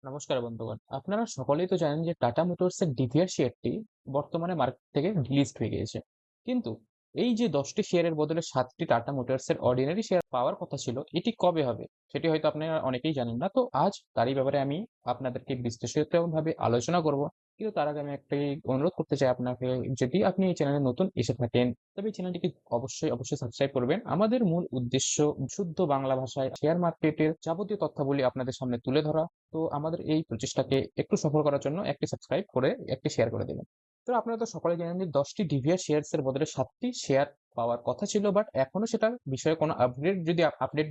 নমস্কার বন্ধুগণ, আপনারা সকলেই তো জানেন যে টাটা মোটরসের ডিভিআর শেয়ারটি বর্তমানে মার্কেট থেকে ডিলিস্ট হয়ে গিয়েছে। কিন্তু এই যে 10টি শেয়ারের বদলে 7টি টাটা মোটরসের অর্ডিনারি শেয়ার পাওয়ার কথা ছিল, এটি কবে হবে সেটি হয়তো আপনারা অনেকেই জানেন না। তো আজ তারই ব্যাপারে আমি আপনাদেরকে বিশ্লেষিতভাবে আলোচনা করব। কিন্তু তার আগে আমি একটাই অনুরোধ করতে চাই আপনাকে, যদি আপনি এই চ্যানেলে নতুন এসে থাকেন তবে এই চ্যানেলটিকে অবশ্যই সাবস্ক্রাইব করবেন। আমাদের মূল উদ্দেশ্য শুদ্ধ বাংলা ভাষায় শেয়ার মার্কেটের যাবতীয় তথ্যাবলী আপনাদের সামনে তুলে ধরা। তো আমাদের এই প্রচেষ্টাকে একটু সফল করার জন্য একটি সাবস্ক্রাইব করে একটি শেয়ার করে দেবেন। তো আপনারা তো সকলে জানেন যে 10টি ডিভিআর শেয়ারস এর বদলে 7টি শেয়ার পাওয়ার কথা ছিল, বাট এখনো সেটার বিষয়ে কোনো আপডেট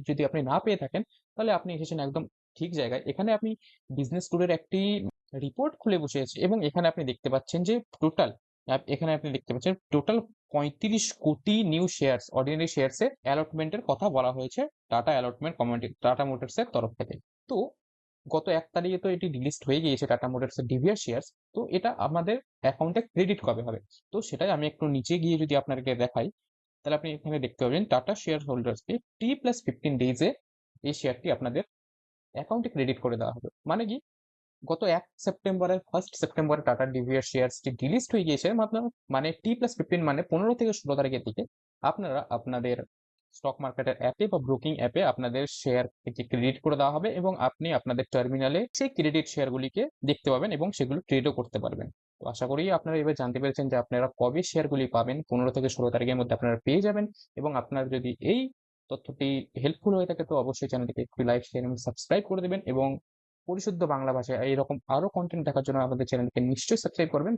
যদি আপনি না পেয়ে থাকেন, তাহলে আপনি এসেছেন একদম ঠিক জায়গায়। এখানে আপনি বিজনেস ট্যুরের একটি রিপোর্ট খুলে বসে আছে এবং এখানে আপনি দেখতে পাচ্ছেন যে টোটাল 35 কোটি নিউ শেয়ারস, অর্ডিনারি শেয়ারস এর অ্যালটমেন্টের কথা বলা হয়েছে টাটা মোটরস এর তরফ থেকে। তো গত 1 তারিখে তো এটি ডিলিস্ট হয়ে গিয়েছে টাটা মোটরসের ডিভিআর শেয়ার্স। তো এটা আমাদের অ্যাকাউন্টে ক্রেডিট কবে হবে? তো সেটাই আমি একটু নিচে গিয়ে যদি আপনাদেরকে দেখাই, তাহলে আপনি এখানে দেখতে পাবেন টাটা শেয়ার হোল্ডার্সকে T+15 ডেইজে এই শেয়ারটি আপনাদের অ্যাকাউন্টে ক্রেডিট করে দেওয়া হবে। মানে কি, গত 1 সেপ্টেম্বরে টাটা ডিভিআর শেয়ার্সটি ডিলিস্ট হয়ে গিয়েছে। মানে T+15 মানে 15 থেকে 16 তারিখের দিকে আপনারা আপনাদের স্টক মার্কেটের অ্যাপে বা ব্রোকিং অ্যাপে আপনাদের শেয়ারটিকে ক্রেডিট করে দেওয়া হবে এবং আপনি আপনাদের টার্মিনালে সেই ক্রেডিট শেয়ারগুলিকে দেখতে পাবেন এবং সেগুলো ট্রেডও করতে পারবেন। তো আশা করি আপনারা এবার জানতে পেরেছেন যে আপনারা কবে শেয়ারগুলি পাবেন। 15 থেকে 16 তারিখের মধ্যে আপনারা পেয়ে যাবেন। এবং আপনার যদি এই তথ্যটি হেল্পফুল হয়ে থাকে তো অবশ্যই চ্যানেলটিকে একটু লাইক, শেয়ার এবং সাবস্ক্রাইব করে দেবেন এবং পরিশুদ্ধ বাংলা ভাষায় এইরকম আরো কন্টেন্ট দেখার জন্য আমাদের চ্যানেলকে নিশ্চয়ই সাবস্ক্রাইব করবেন।